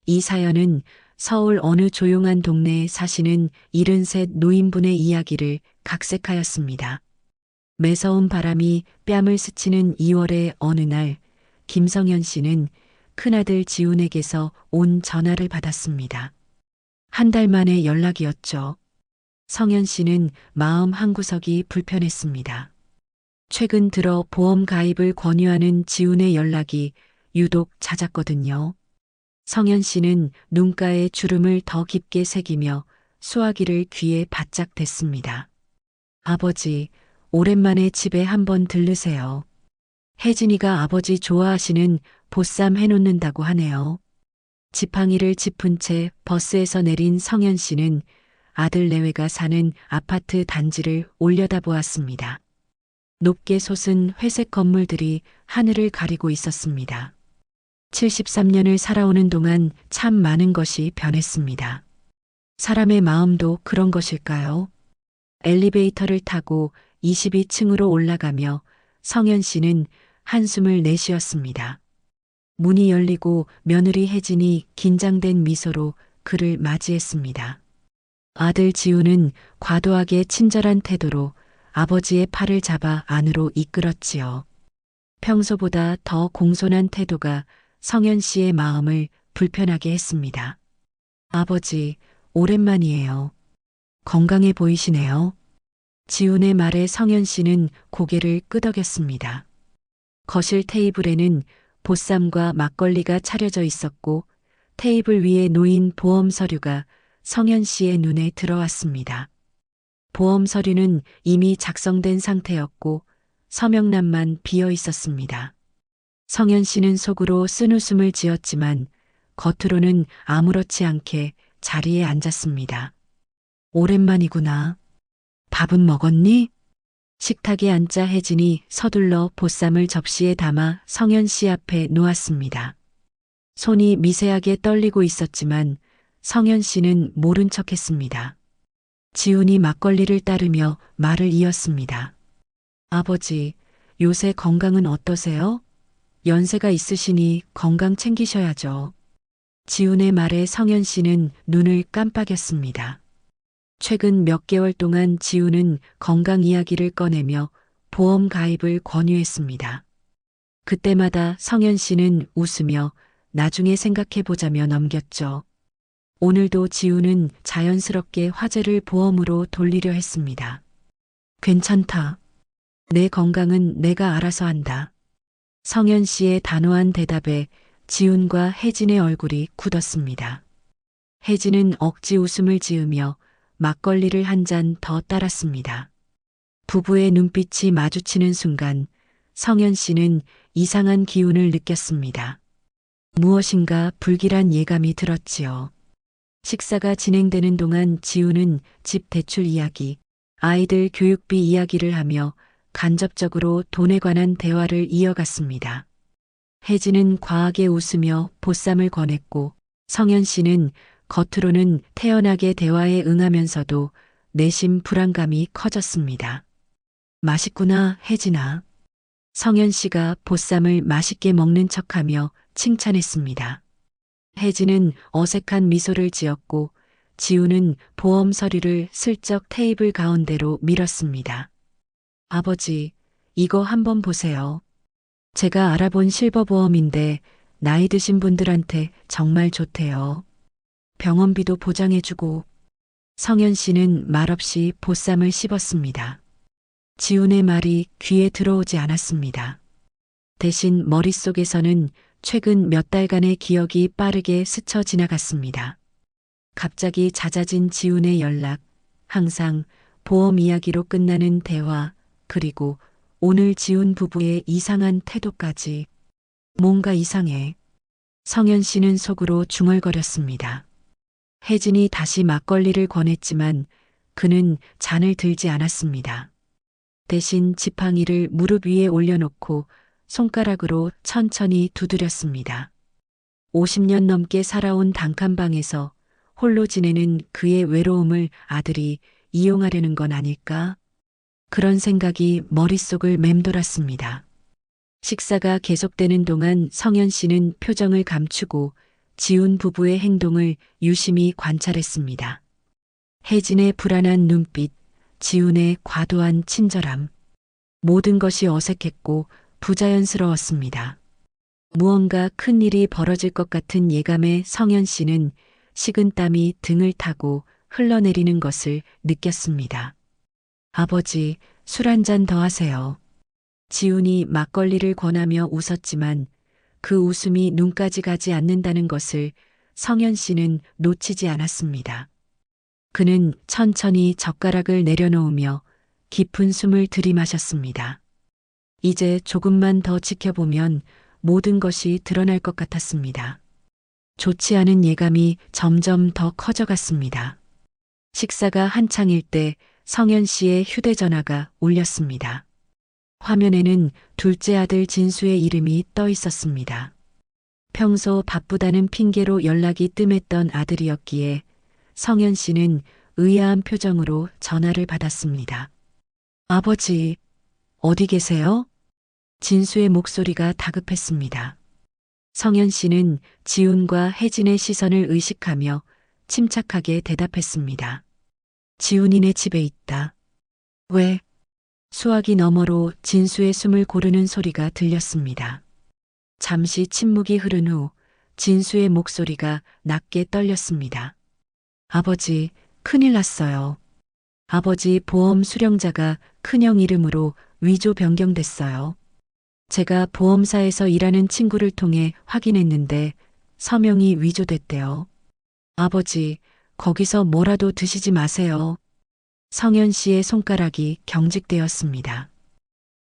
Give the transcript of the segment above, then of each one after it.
이 사연은 서울 어느 조용한 동네에 사시는 73 노인분의 이야기를 각색하였습니다. 매서운 바람이 뺨을 스치는 2월의 어느 날, 김성현 씨는 큰아들 지훈에게서 온 전화를 받았습니다. 한 달 만에 연락이었죠. 성현 씨는 마음 한구석이 불편했습니다. 최근 들어 보험 가입을 권유하는 지훈의 연락이 유독 잦았거든요. 성현 씨는 눈가에 주름을 더 깊게 새기며 수화기를 귀에 바짝 댔습니다. 아버지, 오랜만에 집에 한번 들르세요. 혜진이가 아버지 좋아하시는 보쌈 해놓는다고 하네요. 지팡이를 짚은 채 버스에서 내린 성현 씨는 아들 내외가 사는 아파트 단지를 올려다보았습니다. 높게 솟은 회색 건물들이 하늘을 가리고 있었습니다. 73년을 살아오는 동안 참 많은 것이 변했습니다. 사람의 마음도 그런 것일까요? 엘리베이터를 타고 22층으로 올라가며 성현 씨는 한숨을 내쉬었습니다. 문이 열리고 며느리 혜진이 긴장된 미소로 그를 맞이했습니다. 아들 지우는 과도하게 친절한 태도로 아버지의 팔을 잡아 안으로 이끌었지요. 평소보다 더 공손한 태도가 성현 씨의 마음을 불편하게 했습니다. 아버지, 오랜만이에요. 건강해 보이시네요. 지훈의 말에 성현 씨는 고개를 끄덕였습니다. 거실 테이블에는 보쌈과 막걸리가 차려져 있었고 테이블 위에 놓인 보험 서류가 성현 씨의 눈에 들어왔습니다. 보험 서류는 이미 작성된 상태였고 서명란만 비어 있었습니다. 성현 씨는 속으로 쓴웃음을 지었지만 겉으로는 아무렇지 않게 자리에 앉았습니다. 오랜만이구나. 밥은 먹었니? 식탁에 앉자 혜진이 서둘러 보쌈을 접시에 담아 성현 씨 앞에 놓았습니다. 손이 미세하게 떨리고 있었지만 성현 씨는 모른 척했습니다. 지훈이 막걸리를 따르며 말을 이었습니다. 아버지, 요새 건강은 어떠세요? 연세가 있으시니 건강 챙기셔야죠. 지훈의 말에 성현 씨는 눈을 깜빡였습니다. 최근 몇 개월 동안 지훈은 건강 이야기를 꺼내며 보험 가입을 권유했습니다. 그때마다 성현 씨는 웃으며 나중에 생각해보자며 넘겼죠. 오늘도 지훈은 자연스럽게 화제를 보험으로 돌리려 했습니다. 괜찮다. 내 건강은 내가 알아서 한다. 성현 씨의 단호한 대답에 지훈과 혜진의 얼굴이 굳었습니다. 혜진은 억지 웃음을 지으며 막걸리를 한 잔 더 따랐습니다. 부부의 눈빛이 마주치는 순간 성현 씨는 이상한 기운을 느꼈습니다. 무엇인가 불길한 예감이 들었지요. 식사가 진행되는 동안 지훈은 집 대출 이야기, 아이들 교육비 이야기를 하며 간접적으로 돈에 관한 대화를 이어갔습니다. 혜진은 과하게 웃으며 보쌈을 권했고 성현 씨는 겉으로는 태연하게 대화에 응하면서도 내심 불안감이 커졌습니다. 맛있구나, 혜진아. 성현 씨가 보쌈을 맛있게 먹는 척하며 칭찬했습니다. 혜진은 어색한 미소를 지었고 지우는 보험 서류를 슬쩍 테이블 가운데로 밀었습니다. 아버지, 이거 한번 보세요. 제가 알아본 실버보험인데 나이 드신 분들한테 정말 좋대요. 병원비도 보장해주고. 성현 씨는 말없이 보쌈을 씹었습니다. 지훈의 말이 귀에 들어오지 않았습니다. 대신 머릿속에서는 최근 몇 달간의 기억이 빠르게 스쳐 지나갔습니다. 갑자기 잦아진 지훈의 연락, 항상 보험 이야기로 끝나는 대화, 그리고 오늘 지훈 부부의 이상한 태도까지. 뭔가 이상해. 성현 씨는 속으로 중얼거렸습니다. 혜진이 다시 막걸리를 권했지만 그는 잔을 들지 않았습니다. 대신 지팡이를 무릎 위에 올려놓고 손가락으로 천천히 두드렸습니다. 50년 넘게 살아온 단칸방에서 홀로 지내는 그의 외로움을 아들이 이용하려는 건 아닐까? 그런 생각이 머릿속을 맴돌았습니다. 식사가 계속되는 동안 성현 씨는 표정을 감추고 지훈 부부의 행동을 유심히 관찰했습니다. 혜진의 불안한 눈빛, 지훈의 과도한 친절함. 모든 것이 어색했고 부자연스러웠습니다. 무언가 큰 일이 벌어질 것 같은 예감에 성현 씨는 식은땀이 등을 타고 흘러내리는 것을 느꼈습니다. 아버지, 술 한 잔 더 하세요. 지훈이 막걸리를 권하며 웃었지만 그 웃음이 눈까지 가지 않는다는 것을 성현 씨는 놓치지 않았습니다. 그는 천천히 젓가락을 내려놓으며 깊은 숨을 들이마셨습니다. 이제 조금만 더 지켜보면 모든 것이 드러날 것 같았습니다. 좋지 않은 예감이 점점 더 커져갔습니다. 식사가 한창일 때 성현 씨의 휴대전화가 울렸습니다. 화면에는 둘째 아들 진수의 이름이 떠 있었습니다. 평소 바쁘다는 핑계로 연락이 뜸했던 아들이었기에 성현 씨는 의아한 표정으로 전화를 받았습니다. 아버지, 어디 계세요? 진수의 목소리가 다급했습니다. 성현 씨는 지훈과 혜진의 시선을 의식하며 침착하게 대답했습니다. 지훈이네 집에 있다. 왜? 수화기 너머로 진수의 숨을 고르는 소리가 들렸습니다. 잠시 침묵이 흐른 후 진수의 목소리가 낮게 떨렸습니다. 아버지, 큰일 났어요. 아버지 보험 수령자가 큰형 이름으로 위조 변경됐어요. 제가 보험사에서 일하는 친구를 통해 확인했는데 서명이 위조됐대요. 아버지, 거기서 뭐라도 드시지 마세요. 성현 씨의 손가락이 경직되었습니다.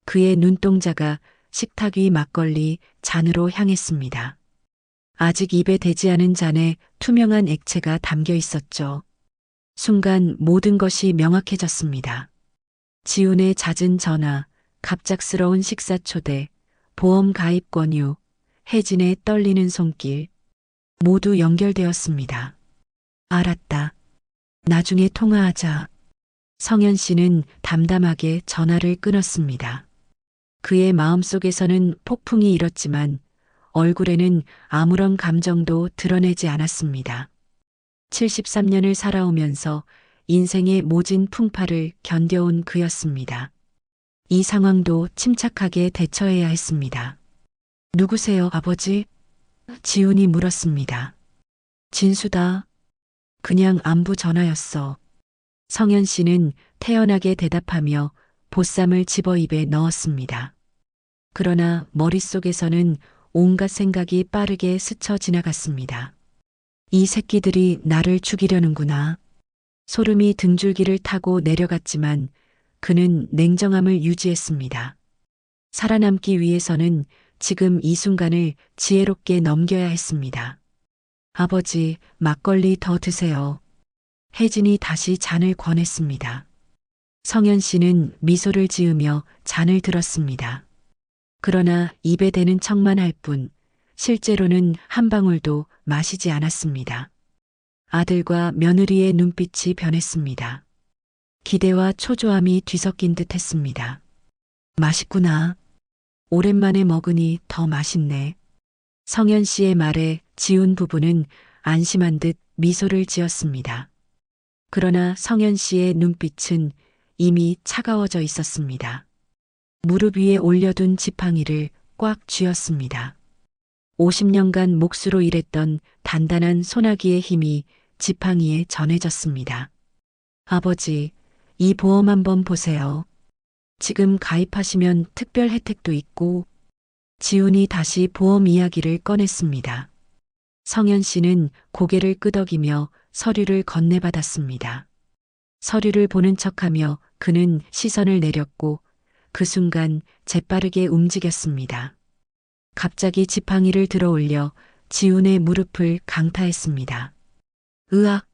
그의 눈동자가 식탁 위 막걸리 잔으로 향했습니다. 아직 입에 대지 않은 잔에 투명한 액체가 담겨 있었죠. 순간 모든 것이 명확해졌습니다. 지훈의 잦은 전화, 갑작스러운 식사 초대, 보험 가입 권유, 혜진의 떨리는 손길, 모두 연결되었습니다. 알았다. 나중에 통화하자. 성현 씨는 담담하게 전화를 끊었습니다. 그의 마음속에서는 폭풍이 일었지만 얼굴에는 아무런 감정도 드러내지 않았습니다. 73년을 살아오면서 인생의 모진 풍파를 견뎌온 그였습니다. 이 상황도 침착하게 대처해야 했습니다. 누구세요, 아버지? 지훈이 물었습니다. 진수다. 그냥 안부 전화였어. 성현 씨는 태연하게 대답하며 보쌈을 집어 입에 넣었습니다. 그러나 머릿속에서는 온갖 생각이 빠르게 스쳐 지나갔습니다. 이 새끼들이 나를 죽이려는구나. 소름이 등줄기를 타고 내려갔지만 그는 냉정함을 유지했습니다. 살아남기 위해서는 지금 이 순간을 지혜롭게 넘겨야 했습니다. 아버지, 막걸리 더 드세요. 혜진이 다시 잔을 권했습니다. 성현 씨는 미소를 지으며 잔을 들었습니다. 그러나 입에 대는 척만 할 뿐 실제로는 한 방울도 마시지 않았습니다. 아들과 며느리의 눈빛이 변했습니다. 기대와 초조함이 뒤섞인 듯 했습니다. 맛있구나. 오랜만에 먹으니 더 맛있네. 성현 씨의 말에 지훈 부부는 안심한 듯 미소를 지었습니다. 그러나 성현 씨의 눈빛은 이미 차가워져 있었습니다. 무릎 위에 올려둔 지팡이를 꽉 쥐었습니다. 50년간 몫으로 일했던 단단한 소나기의 힘이 지팡이에 전해졌습니다. 아버지, 이 보험 한번 보세요. 지금 가입하시면 특별 혜택도 있고. 지훈이 다시 보험 이야기를 꺼냈습니다. 성현 씨는 고개를 끄덕이며 서류를 건네받았습니다. 서류를 보는 척하며 그는 시선을 내렸고 그 순간 재빠르게 움직였습니다. 갑자기 지팡이를 들어올려 지훈의 무릎을 강타했습니다. 으악!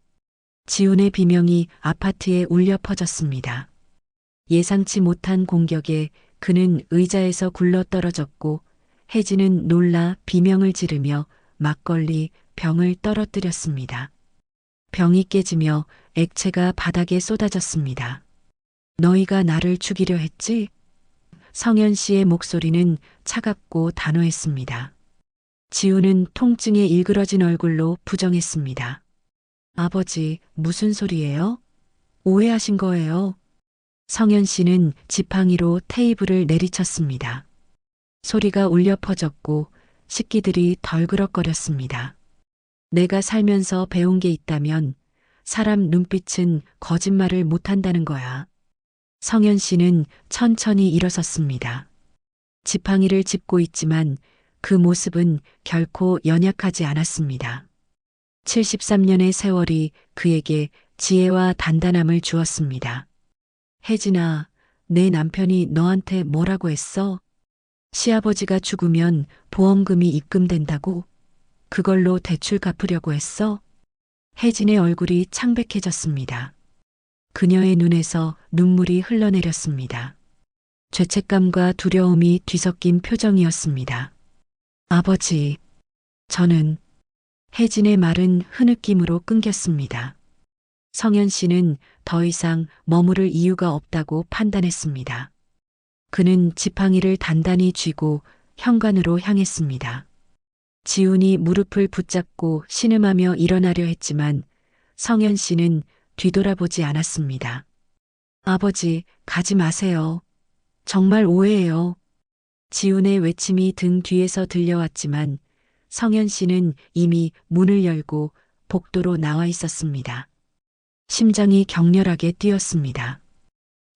지훈의 비명이 아파트에 울려 퍼졌습니다. 예상치 못한 공격에 그는 의자에서 굴러 떨어졌고 혜진은 놀라 비명을 지르며 막걸리 병을 떨어뜨렸습니다. 병이 깨지며 액체가 바닥에 쏟아졌습니다. 너희가 나를 죽이려 했지? 성현 씨의 목소리는 차갑고 단호했습니다. 지우는 통증에 일그러진 얼굴로 부정했습니다. 아버지, 무슨 소리예요? 오해하신 거예요? 성현 씨는 지팡이로 테이블을 내리쳤습니다. 소리가 울려 퍼졌고 식기들이 덜그럭거렸습니다. 내가 살면서 배운 게 있다면 사람 눈빛은 거짓말을 못한다는 거야. 성현 씨는 천천히 일어섰습니다. 지팡이를 짚고 있지만 그 모습은 결코 연약하지 않았습니다. 73년의 세월이 그에게 지혜와 단단함을 주었습니다. 혜진아, 내 남편이 너한테 뭐라고 했어? 시아버지가 죽으면 보험금이 입금된다고? 그걸로 대출 갚으려고 했어? 혜진의 얼굴이 창백해졌습니다. 그녀의 눈에서 눈물이 흘러내렸습니다. 죄책감과 두려움이 뒤섞인 표정이었습니다. 아버지, 저는 혜진의 말은 흐느낌으로 끊겼습니다. 성현 씨는 더 이상 머무를 이유가 없다고 판단했습니다. 그는 지팡이를 단단히 쥐고 현관으로 향했습니다. 지훈이 무릎을 붙잡고 신음하며 일어나려 했지만 성현 씨는 뒤돌아보지 않았습니다. 아버지, 가지 마세요. 정말 오해예요. 지훈의 외침이 등 뒤에서 들려왔지만 성현 씨는 이미 문을 열고 복도로 나와 있었습니다. 심장이 격렬하게 뛰었습니다.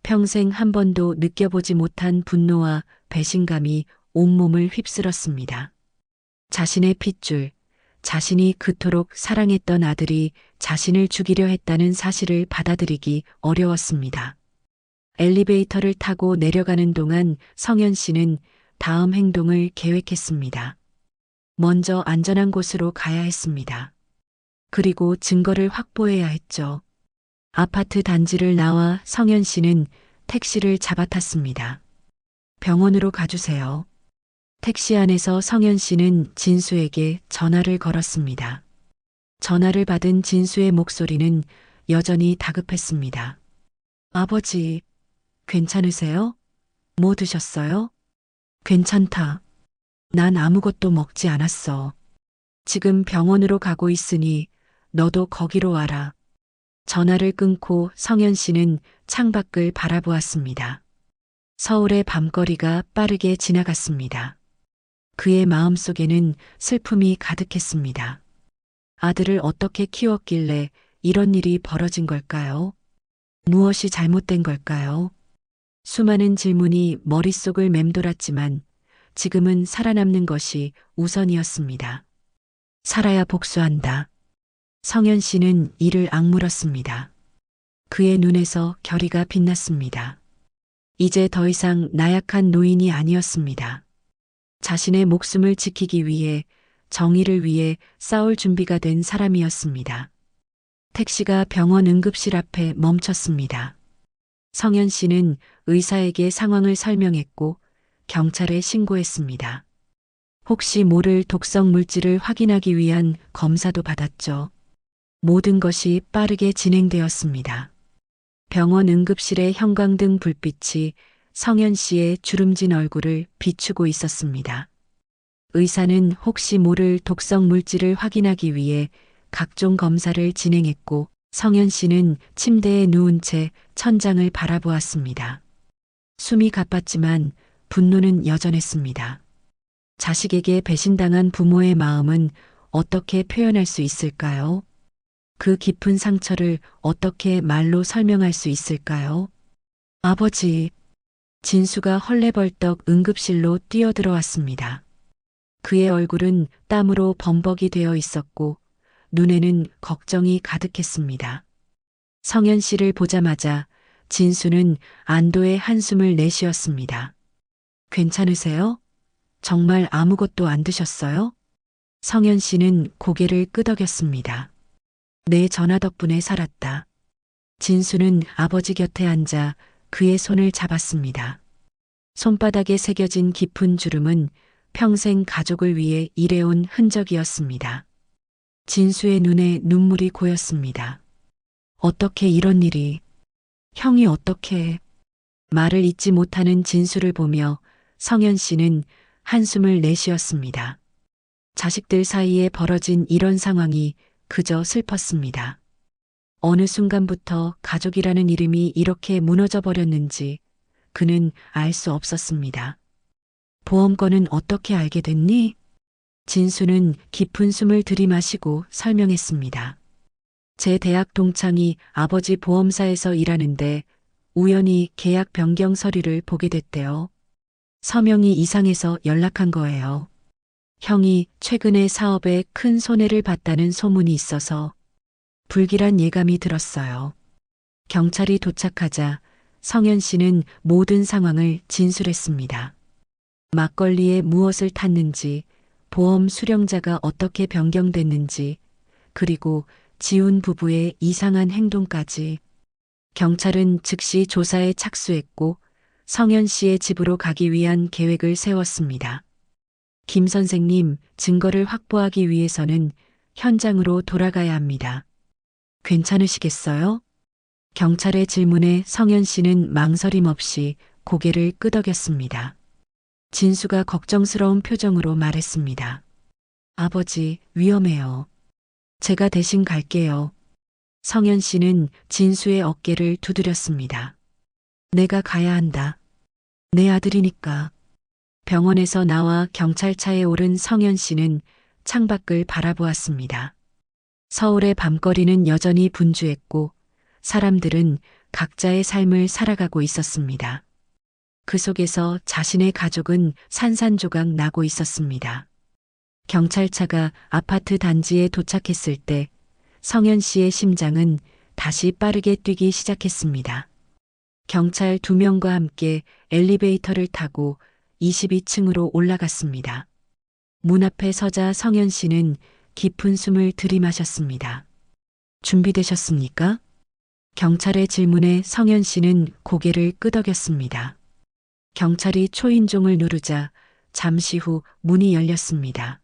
평생 한 번도 느껴보지 못한 분노와 배신감이 온몸을 휩쓸었습니다. 자신의 핏줄, 자신이 그토록 사랑했던 아들이 자신을 죽이려 했다는 사실을 받아들이기 어려웠습니다. 엘리베이터를 타고 내려가는 동안 성현 씨는 다음 행동을 계획했습니다. 먼저 안전한 곳으로 가야 했습니다. 그리고 증거를 확보해야 했죠. 아파트 단지를 나와 성현 씨는 택시를 잡아탔습니다. 병원으로 가주세요. 택시 안에서 성현 씨는 진수에게 전화를 걸었습니다. 전화를 받은 진수의 목소리는 여전히 다급했습니다. 아버지, 괜찮으세요? 뭐 드셨어요? 괜찮다. 난 아무것도 먹지 않았어. 지금 병원으로 가고 있으니 너도 거기로 와라. 전화를 끊고 성현 씨는 창밖을 바라보았습니다. 서울의 밤거리가 빠르게 지나갔습니다. 그의 마음속에는 슬픔이 가득했습니다. 아들을 어떻게 키웠길래 이런 일이 벌어진 걸까요? 무엇이 잘못된 걸까요? 수많은 질문이 머릿속을 맴돌았지만 지금은 살아남는 것이 우선이었습니다. 살아야 복수한다. 성현 씨는 이를 악물었습니다. 그의 눈에서 결의가 빛났습니다. 이제 더 이상 나약한 노인이 아니었습니다. 자신의 목숨을 지키기 위해 정의를 위해 싸울 준비가 된 사람이었습니다. 택시가 병원 응급실 앞에 멈췄습니다. 성현 씨는 의사에게 상황을 설명했고 경찰에 신고했습니다. 혹시 모를 독성 물질을 확인하기 위한 검사도 받았죠. 모든 것이 빠르게 진행되었습니다. 병원 응급실의 형광등 불빛이 성현 씨의 주름진 얼굴을 비추고 있었습니다. 의사는 혹시 모를 독성 물질을 확인하기 위해 각종 검사를 진행했고 성현 씨는 침대에 누운 채 천장을 바라보았습니다. 숨이 가빴지만 분노는 여전했습니다. 자식에게 배신당한 부모의 마음은 어떻게 표현할 수 있을까요? 그 깊은 상처를 어떻게 말로 설명할 수 있을까요? 아버지, 진수가 헐레벌떡 응급실로 뛰어들어왔습니다. 그의 얼굴은 땀으로 범벅이 되어 있었고 눈에는 걱정이 가득했습니다. 성현 씨를 보자마자 진수는 안도의 한숨을 내쉬었습니다. 괜찮으세요? 정말 아무것도 안 드셨어요? 성현 씨는 고개를 끄덕였습니다. 내 전화 덕분에 살았다. 진수는 아버지 곁에 앉아 그의 손을 잡았습니다. 손바닥에 새겨진 깊은 주름은 평생 가족을 위해 일해온 흔적이었습니다. 진수의 눈에 눈물이 고였습니다. 어떻게 이런 일이, 형이 어떻게, 말을 잇지 못하는 진수를 보며 성현 씨는 한숨을 내쉬었습니다. 자식들 사이에 벌어진 이런 상황이 그저 슬펐습니다. 어느 순간부터 가족이라는 이름이 이렇게 무너져 버렸는지 그는 알 수 없었습니다. 보험건은 어떻게 알게 됐니? 진수는 깊은 숨을 들이마시고 설명했습니다. 제 대학 동창이 아버지 보험사에서 일하는데 우연히 계약 변경 서류를 보게 됐대요. 서명이 이상해서 연락한 거예요. 형이 최근에 사업에 큰 손해를 봤다는 소문이 있어서 불길한 예감이 들었어요. 경찰이 도착하자 성현 씨는 모든 상황을 진술했습니다. 막걸리에 무엇을 탔는지, 보험 수령자가 어떻게 변경됐는지, 그리고 지훈 부부의 이상한 행동까지. 경찰은 즉시 조사에 착수했고 성현 씨의 집으로 가기 위한 계획을 세웠습니다. 김 선생님, 증거를 확보하기 위해서는 현장으로 돌아가야 합니다. 괜찮으시겠어요? 경찰의 질문에 성현 씨는 망설임 없이 고개를 끄덕였습니다. 진수가 걱정스러운 표정으로 말했습니다. 아버지, 위험해요. 제가 대신 갈게요. 성현 씨는 진수의 어깨를 두드렸습니다. 내가 가야 한다. 내 아들이니까. 병원에서 나와 경찰차에 오른 성현 씨는 창밖을 바라보았습니다. 서울의 밤거리는 여전히 분주했고 사람들은 각자의 삶을 살아가고 있었습니다. 그 속에서 자신의 가족은 산산조각 나고 있었습니다. 경찰차가 아파트 단지에 도착했을 때 성현 씨의 심장은 다시 빠르게 뛰기 시작했습니다. 경찰 2명과 함께 엘리베이터를 타고 22층으로 올라갔습니다. 문 앞에 서자 성현 씨는 깊은 숨을 들이마셨습니다. 준비되셨습니까? 경찰의 질문에 성현 씨는 고개를 끄덕였습니다. 경찰이 초인종을 누르자 잠시 후 문이 열렸습니다.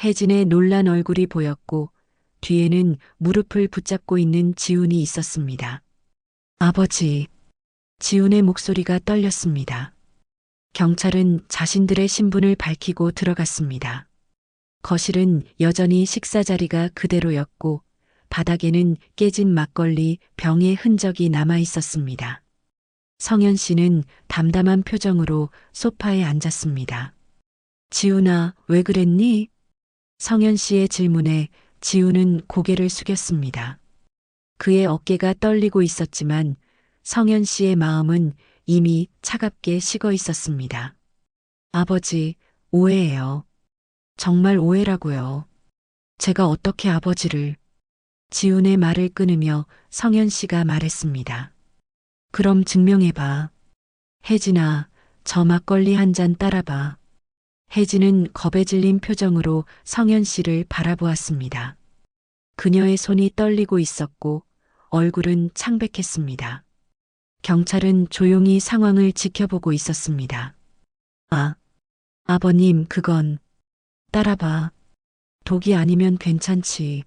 혜진의 놀란 얼굴이 보였고 뒤에는 무릎을 붙잡고 있는 지훈이 있었습니다. 아버지, 지훈의 목소리가 떨렸습니다. 경찰은 자신들의 신분을 밝히고 들어갔습니다. 거실은 여전히 식사 자리가 그대로였고 바닥에는 깨진 막걸리 병의 흔적이 남아 있었습니다. 성현 씨는 담담한 표정으로 소파에 앉았습니다. 지훈아, 왜 그랬니? 성현 씨의 질문에 지훈은 고개를 숙였습니다. 그의 어깨가 떨리고 있었지만 성현 씨의 마음은 이미 차갑게 식어 있었습니다. 아버지, 오해예요. 정말 오해라고요. 제가 어떻게 아버지를... 지훈의 말을 끊으며 성현 씨가 말했습니다. 그럼 증명해봐. 혜진아, 저 막걸리 한 잔 따라봐. 혜진은 겁에 질린 표정으로 성현 씨를 바라보았습니다. 그녀의 손이 떨리고 있었고 얼굴은 창백했습니다. 경찰은 조용히 상황을 지켜보고 있었습니다. 아버님, 그건... 따라봐. 독이 아니면 괜찮지.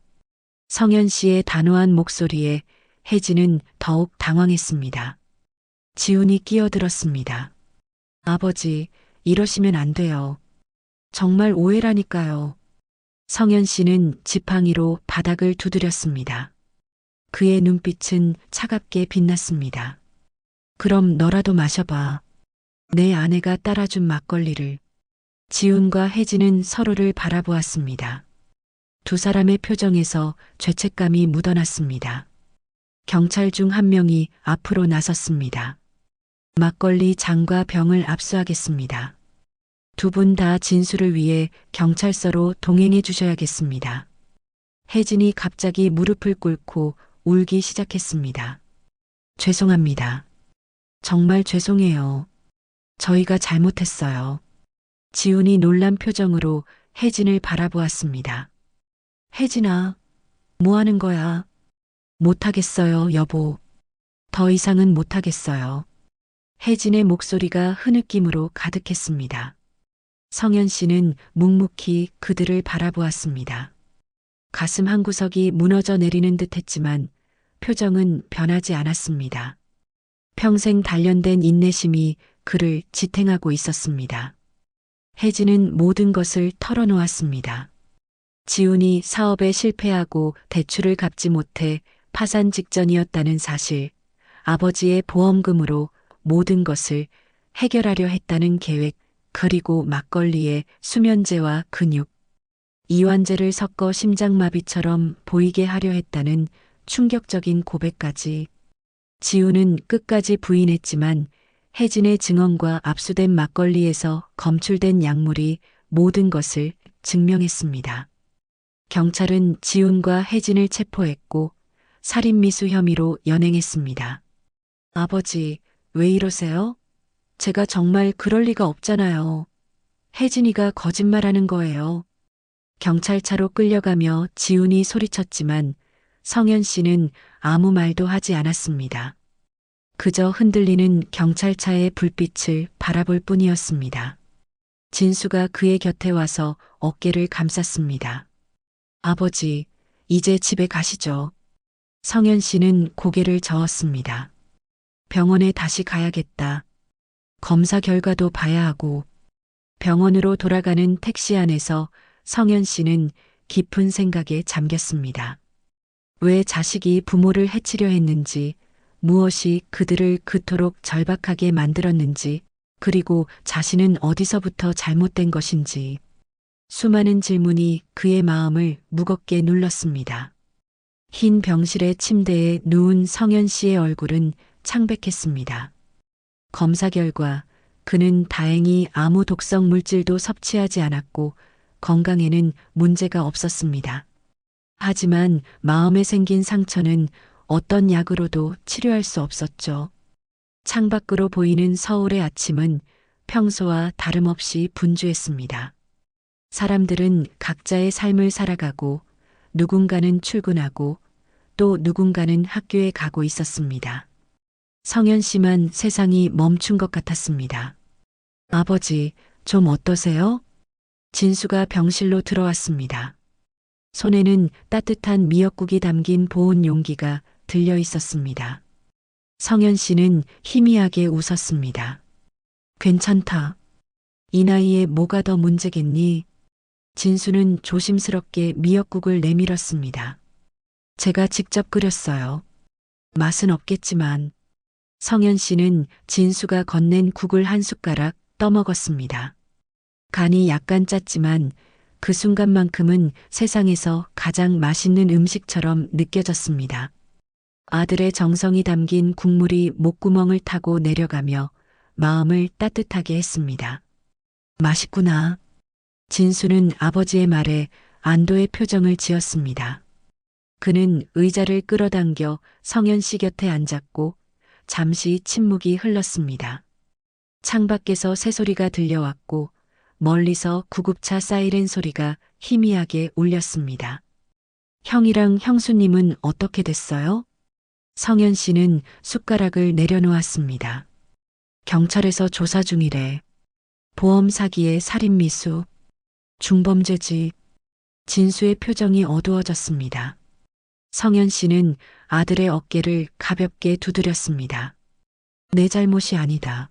성현 씨의 단호한 목소리에 혜진은 더욱 당황했습니다. 지훈이 끼어들었습니다. 아버지, 이러시면 안 돼요. 정말 오해라니까요. 성현 씨는 지팡이로 바닥을 두드렸습니다. 그의 눈빛은 차갑게 빛났습니다. 그럼 너라도 마셔봐. 내 아내가 따라준 막걸리를. 지훈과 혜진은 서로를 바라보았습니다. 두 사람의 표정에서 죄책감이 묻어났습니다. 경찰 중 한 명이 앞으로 나섰습니다. 막걸리 잔과 병을 압수하겠습니다. 두 분 다 진술을 위해 경찰서로 동행해 주셔야겠습니다. 혜진이 갑자기 무릎을 꿇고 울기 시작했습니다. 죄송합니다. 정말 죄송해요. 저희가 잘못했어요. 지훈이 놀란 표정으로 혜진을 바라보았습니다. 혜진아, 뭐 하는 거야? 못하겠어요, 여보. 더 이상은 못하겠어요. 혜진의 목소리가 흐느낌으로 가득했습니다. 성현 씨는 묵묵히 그들을 바라보았습니다. 가슴 한구석이 무너져 내리는 듯 했지만 표정은 변하지 않았습니다. 평생 단련된 인내심이 그를 지탱하고 있었습니다. 혜진은 모든 것을 털어놓았습니다. 지훈이 사업에 실패하고 대출을 갚지 못해 파산 직전이었다는 사실, 아버지의 보험금으로 모든 것을 해결하려 했다는 계획, 그리고 막걸리에 수면제와 근육, 이완제를 섞어 심장마비처럼 보이게 하려 했다는 충격적인 고백까지. 지우는 끝까지 부인했지만 혜진의 증언과 압수된 막걸리에서 검출된 약물이 모든 것을 증명했습니다. 경찰은 지훈과 혜진을 체포했고 살인미수 혐의로 연행했습니다. 아버지, 왜 이러세요? 제가 정말 그럴 리가 없잖아요. 혜진이가 거짓말하는 거예요. 경찰차로 끌려가며 지훈이 소리쳤지만 성현 씨는 아무 말도 하지 않았습니다. 그저 흔들리는 경찰차의 불빛을 바라볼 뿐이었습니다. 진수가 그의 곁에 와서 어깨를 감쌌습니다. 아버지, 이제 집에 가시죠. 성현 씨는 고개를 저었습니다. 병원에 다시 가야겠다. 검사 결과도 봐야 하고. 병원으로 돌아가는 택시 안에서 성현 씨는 깊은 생각에 잠겼습니다. 왜 자식이 부모를 해치려 했는지, 무엇이 그들을 그토록 절박하게 만들었는지, 그리고 자신은 어디서부터 잘못된 것인지. 수많은 질문이 그의 마음을 무겁게 눌렀습니다. 흰 병실의 침대에 누운 성현 씨의 얼굴은 창백했습니다. 검사 결과 그는 다행히 아무 독성 물질도 섭취하지 않았고 건강에는 문제가 없었습니다. 하지만 마음에 생긴 상처는 어떤 약으로도 치료할 수 없었죠. 창밖으로 보이는 서울의 아침은 평소와 다름없이 분주했습니다. 사람들은 각자의 삶을 살아가고 누군가는 출근하고 또 누군가는 학교에 가고 있었습니다. 성현 씨만 세상이 멈춘 것 같았습니다. 아버지, 좀 어떠세요? 진수가 병실로 들어왔습니다. 손에는 따뜻한 미역국이 담긴 보온 용기가 들려 있었습니다. 성현 씨는 희미하게 웃었습니다. 괜찮다. 이 나이에 뭐가 더 문제겠니? 진수는 조심스럽게 미역국을 내밀었습니다. 제가 직접 끓였어요. 맛은 없겠지만. 성현 씨는 진수가 건넨 국을 한 숟가락 떠먹었습니다. 간이 약간 짰지만 그 순간만큼은 세상에서 가장 맛있는 음식처럼 느껴졌습니다. 아들의 정성이 담긴 국물이 목구멍을 타고 내려가며 마음을 따뜻하게 했습니다. 맛있구나. 진수는 아버지의 말에 안도의 표정을 지었습니다. 그는 의자를 끌어당겨 성현 씨 곁에 앉았고 잠시 침묵이 흘렀습니다. 창밖에서 새소리가 들려왔고 멀리서 구급차 사이렌 소리가 희미하게 울렸습니다. 형이랑 형수님은 어떻게 됐어요? 성현 씨는 숟가락을 내려놓았습니다. 경찰에서 조사 중이래. 보험 사기에 살인미수, 중범죄지. 진수의 표정이 어두워졌습니다. 성현 씨는 아들의 어깨를 가볍게 두드렸습니다. 내 잘못이 아니다.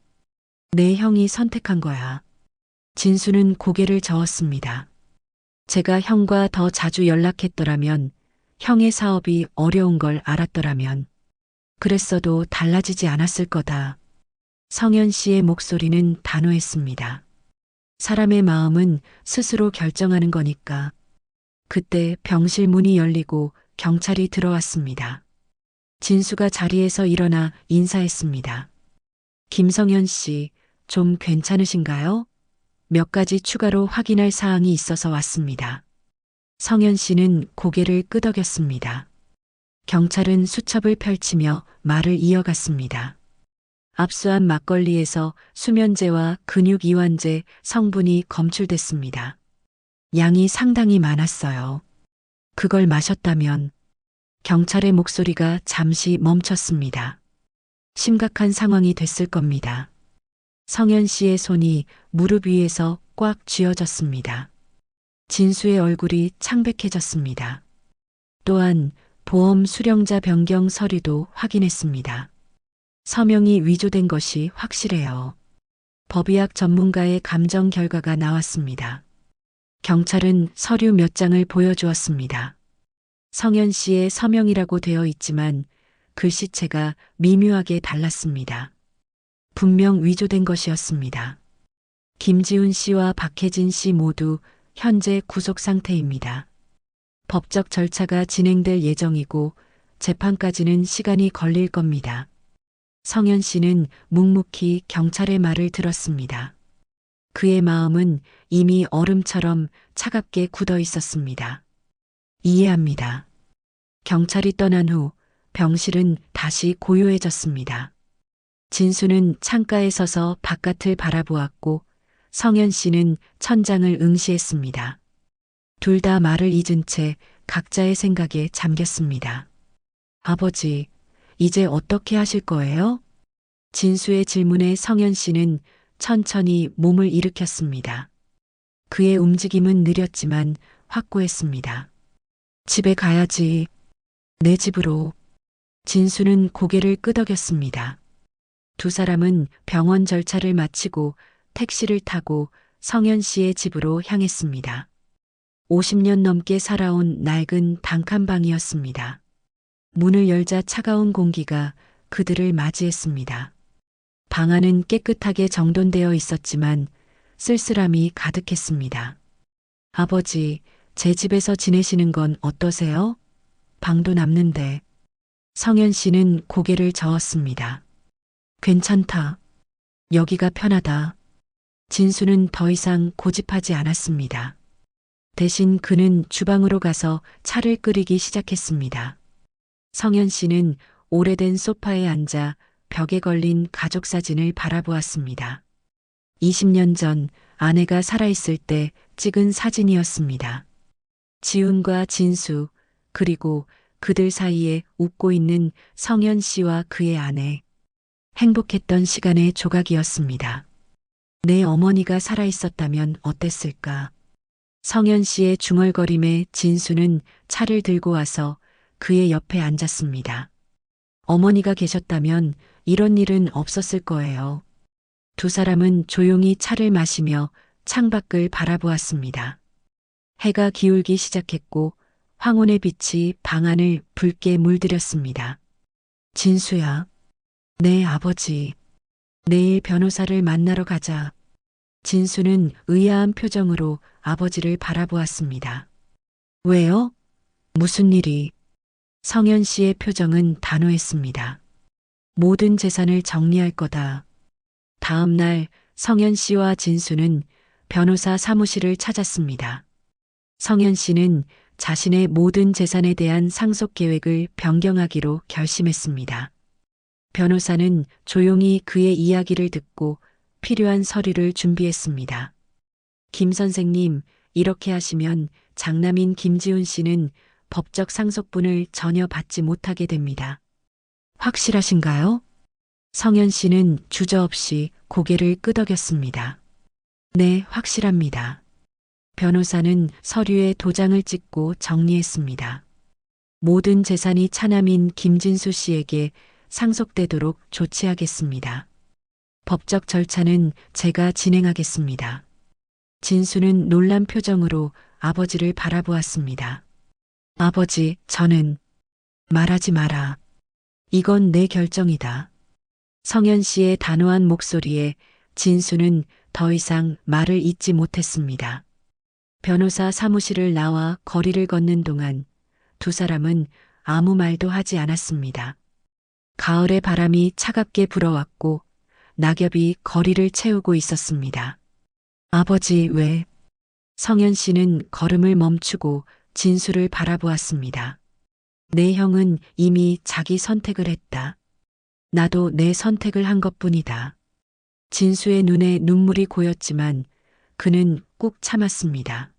내 형이 선택한 거야. 진수는 고개를 저었습니다. 제가 형과 더 자주 연락했더라면, 형의 사업이 어려운 걸 알았더라면, 그랬어도 달라지지 않았을 거다. 성현 씨의 목소리는 단호했습니다. 사람의 마음은 스스로 결정하는 거니까. 그때 병실 문이 열리고 경찰이 들어왔습니다. 진수가 자리에서 일어나 인사했습니다. 김성현 씨, 좀 괜찮으신가요? 몇 가지 추가로 확인할 사항이 있어서 왔습니다. 성현 씨는 고개를 끄덕였습니다. 경찰은 수첩을 펼치며 말을 이어갔습니다. 압수한 막걸리에서 수면제와 근육 이완제 성분이 검출됐습니다. 양이 상당히 많았어요. 그걸 마셨다면 경찰의 목소리가 잠시 멈췄습니다. 심각한 상황이 됐을 겁니다. 성현 씨의 손이 무릎 위에서 꽉 쥐어졌습니다. 진수의 얼굴이 창백해졌습니다. 또한 보험 수령자 변경 서류도 확인했습니다. 서명이 위조된 것이 확실해요. 법의학 전문가의 감정 결과가 나왔습니다. 경찰은 서류 몇 장을 보여주었습니다. 성현 씨의 서명이라고 되어 있지만 글씨체가 미묘하게 달랐습니다. 분명 위조된 것이었습니다. 김지훈 씨와 박혜진 씨 모두 현재 구속 상태입니다. 법적 절차가 진행될 예정이고 재판까지는 시간이 걸릴 겁니다. 성현 씨는 묵묵히 경찰의 말을 들었습니다. 그의 마음은 이미 얼음처럼 차갑게 굳어 있었습니다. 이해합니다. 경찰이 떠난 후 병실은 다시 고요해졌습니다. 진수는 창가에 서서 바깥을 바라보았고 성현 씨는 천장을 응시했습니다. 둘 다 말을 잊은 채 각자의 생각에 잠겼습니다. 아버지, 이제 어떻게 하실 거예요? 진수의 질문에 성현 씨는 천천히 몸을 일으켰습니다. 그의 움직임은 느렸지만 확고했습니다. 집에 가야지. 내 집으로. 진수는 고개를 끄덕였습니다. 두 사람은 병원 절차를 마치고 택시를 타고 성현 씨의 집으로 향했습니다. 50년 넘게 살아온 낡은 단칸방이었습니다. 문을 열자 차가운 공기가 그들을 맞이했습니다. 방 안은 깨끗하게 정돈되어 있었지만 쓸쓸함이 가득했습니다. 아버지, 제 집에서 지내시는 건 어떠세요? 방도 남는데. 성현 씨는 고개를 저었습니다. 괜찮다. 여기가 편하다. 진수는 더 이상 고집하지 않았습니다. 대신 그는 주방으로 가서 차를 끓이기 시작했습니다. 성현 씨는 오래된 소파에 앉아 벽에 걸린 가족 사진을 바라보았습니다. 20년 전 아내가 살아있을 때 찍은 사진이었습니다. 지훈과 진수, 그리고 그들 사이에 웃고 있는 성현 씨와 그의 아내. 행복했던 시간의 조각이었습니다. 내 어머니가 살아있었다면 어땠을까? 성현 씨의 중얼거림에 진수는 차를 들고 와서 그의 옆에 앉았습니다. 어머니가 계셨다면 이런 일은 없었을 거예요. 두 사람은 조용히 차를 마시며 창밖을 바라보았습니다. 해가 기울기 시작했고 황혼의 빛이 방 안을 붉게 물들였습니다. 진수야, 내 아버지. 내일 변호사를 만나러 가자. 진수는 의아한 표정으로 아버지를 바라보았습니다. 왜요? 무슨 일이? 성현 씨의 표정은 단호했습니다. 모든 재산을 정리할 거다. 다음 날 성현 씨와 진수는 변호사 사무실을 찾았습니다. 성현 씨는 자신의 모든 재산에 대한 상속 계획을 변경하기로 결심했습니다. 변호사는 조용히 그의 이야기를 듣고 필요한 서류를 준비했습니다. 김 선생님, 이렇게 하시면 장남인 김지훈 씨는 법적 상속분을 전혀 받지 못하게 됩니다. 확실하신가요? 성현 씨는 주저없이 고개를 끄덕였습니다. 네, 확실합니다. 변호사는 서류에 도장을 찍고 정리했습니다. 모든 재산이 차남인 김진수 씨에게 상속되도록 조치하겠습니다. 법적 절차는 제가 진행하겠습니다. 진수는 놀란 표정으로 아버지를 바라보았습니다. 아버지, 저는 말하지 마라. 이건 내 결정이다. 성현 씨의 단호한 목소리에 진수는 더 이상 말을 잇지 못했습니다. 변호사 사무실을 나와 거리를 걷는 동안 두 사람은 아무 말도 하지 않았습니다. 가을의 바람이 차갑게 불어왔고 낙엽이 거리를 채우고 있었습니다. 아버지, 왜? 성현 씨는 걸음을 멈추고 진수를 바라보았습니다. 내 형은 이미 자기 선택을 했다. 나도 내 선택을 한 것뿐이다. 진수의 눈에 눈물이 고였지만 그는 꾹 참았습니다.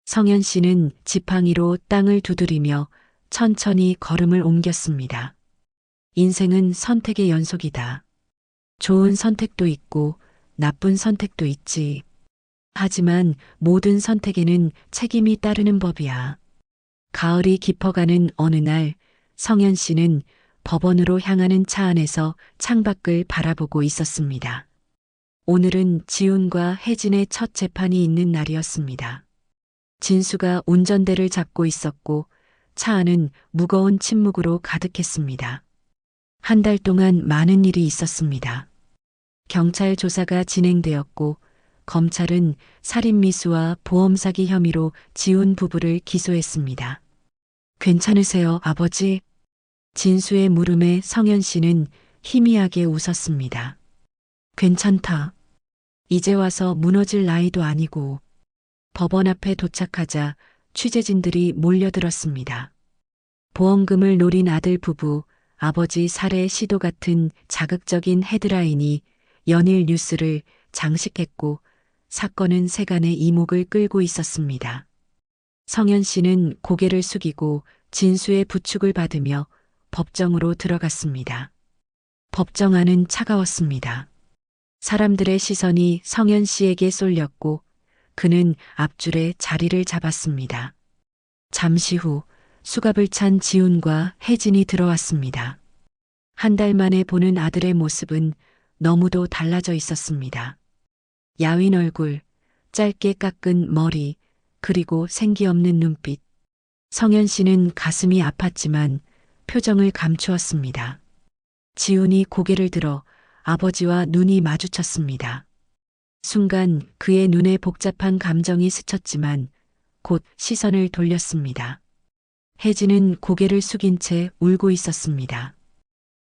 성현 씨는 지팡이로 땅을 두드리며 천천히 걸음을 옮겼습니다. 인생은 선택의 연속이다. 좋은 선택도 있고 나쁜 선택도 있지. 하지만 모든 선택에는 책임이 따르는 법이야. 가을이 깊어가는 어느 날 성현 씨는 법원으로 향하는 차 안에서 창밖을 바라보고 있었습니다. 오늘은 지훈과 혜진의 첫 재판이 있는 날이었습니다. 진수가 운전대를 잡고 있었고 차 안은 무거운 침묵으로 가득했습니다. 한 달 동안 많은 일이 있었습니다. 경찰 조사가 진행되었고 검찰은 살인미수와 보험사기 혐의로 지훈 부부를 기소했습니다. 괜찮으세요, 아버지? 진수의 물음에 성현 씨는 희미하게 웃었습니다. 괜찮다. 이제 와서 무너질 나이도 아니고. 법원 앞에 도착하자 취재진들이 몰려들었습니다. 보험금을 노린 아들 부부, 아버지 살해 시도 같은 자극적인 헤드라인이 연일 뉴스를 장식했고 사건은 세간의 이목을 끌고 있었습니다. 성현 씨는 고개를 숙이고 진수의 부축을 받으며 법정으로 들어갔습니다. 법정 안은 차가웠습니다. 사람들의 시선이 성현 씨에게 쏠렸고 그는 앞줄에 자리를 잡았습니다. 잠시 후 수갑을 찬 지훈과 혜진이 들어왔습니다. 한 달 만에 보는 아들의 모습은 너무도 달라져 있었습니다. 야윈 얼굴, 짧게 깎은 머리, 그리고 생기 없는 눈빛. 성현 씨는 가슴이 아팠지만 표정을 감추었습니다. 지훈이 고개를 들어 아버지와 눈이 마주쳤습니다. 순간 그의 눈에 복잡한 감정이 스쳤지만 곧 시선을 돌렸습니다. 혜진은 고개를 숙인 채 울고 있었습니다.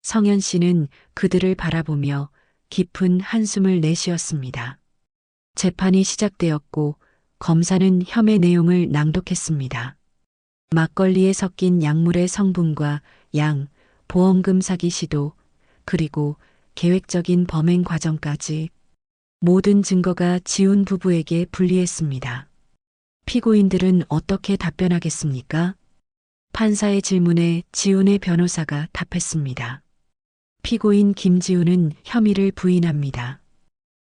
성현 씨는 그들을 바라보며 깊은 한숨을 내쉬었습니다. 재판이 시작되었고 검사는 혐의 내용을 낭독했습니다. 막걸리에 섞인 약물의 성분과 양, 보험금 사기 시도, 그리고 계획적인 범행 과정까지 모든 증거가 지훈 부부에게 불리했습니다. 피고인들은 어떻게 답변하겠습니까? 판사의 질문에 지훈의 변호사가 답했습니다. 피고인 김지훈은 혐의를 부인합니다.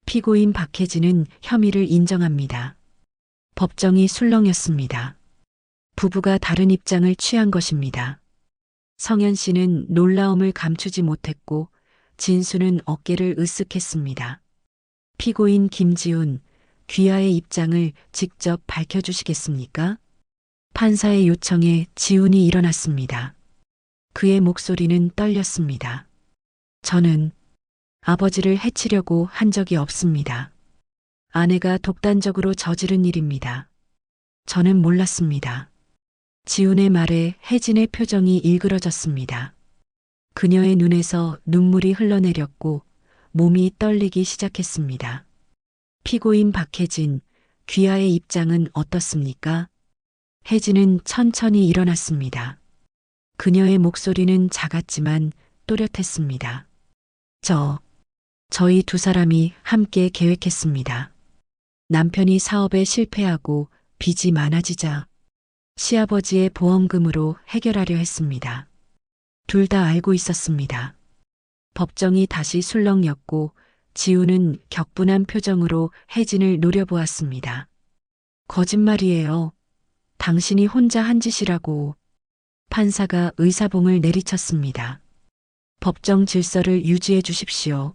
피고인 박혜진은 혐의를 인정합니다. 법정이 술렁였습니다. 부부가 다른 입장을 취한 것입니다. 성현 씨는 놀라움을 감추지 못했고 진수는 어깨를 으쓱했습니다. 피고인 김지훈, 귀하의 입장을 직접 밝혀주시겠습니까? 판사의 요청에 지훈이 일어났습니다. 그의 목소리는 떨렸습니다. 저는 아버지를 해치려고 한 적이 없습니다. 아내가 독단적으로 저지른 일입니다. 저는 몰랐습니다. 지훈의 말에 혜진의 표정이 일그러졌습니다. 그녀의 눈에서 눈물이 흘러내렸고 몸이 떨리기 시작했습니다. 피고인 박혜진, 귀하의 입장은 어떻습니까? 혜진은 천천히 일어났습니다. 그녀의 목소리는 작았지만 또렷했습니다. 저희 두 사람이 함께 계획했습니다. 남편이 사업에 실패하고 빚이 많아지자 시아버지의 보험금으로 해결하려 했습니다. 둘 다 알고 있었습니다. 법정이 다시 술렁였고 지훈은 격분한 표정으로 혜진을 노려보았습니다. 거짓말이에요. 당신이 혼자 한 짓이라고. 판사가 의사봉을 내리쳤습니다. 법정 질서를 유지해 주십시오.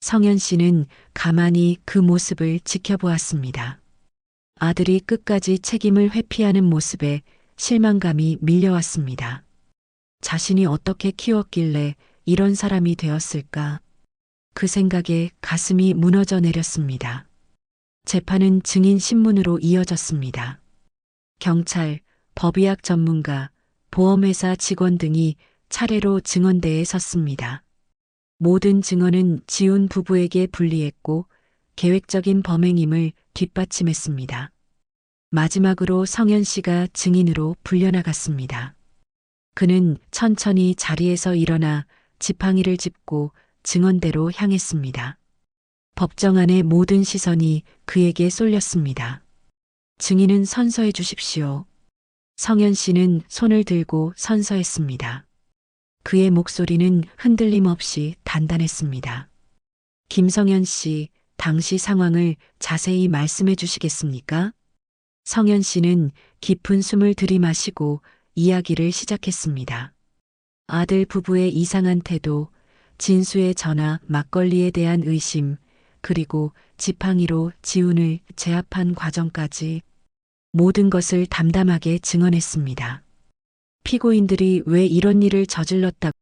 성현 씨는 가만히 그 모습을 지켜보았습니다. 아들이 끝까지 책임을 회피하는 모습에 실망감이 밀려왔습니다. 자신이 어떻게 키웠길래 이런 사람이 되었을까? 그 생각에 가슴이 무너져 내렸습니다. 재판은 증인 신문으로 이어졌습니다. 경찰, 법의학 전문가, 보험회사 직원 등이 차례로 증언대에 섰습니다. 모든 증언은 지훈 부부에게 불리했고 계획적인 범행임을 뒷받침했습니다. 마지막으로 성현 씨가 증인으로 불려나갔습니다. 그는 천천히 자리에서 일어나 지팡이를 짚고 증언대로 향했습니다. 법정 안의 모든 시선이 그에게 쏠렸습니다. 증인은 선서해 주십시오. 성현 씨는 손을 들고 선서했습니다. 그의 목소리는 흔들림 없이 단단했습니다. 김성현 씨, 당시 상황을 자세히 말씀해 주시겠습니까? 성현 씨는 깊은 숨을 들이마시고 이야기를 시작했습니다. 아들 부부의 이상한 태도, 진수의 전화, 막걸리에 대한 의심, 그리고 지팡이로 지훈을 제압한 과정까지 모든 것을 담담하게 증언했습니다. 피고인들이 왜 이런 일을 저질렀다고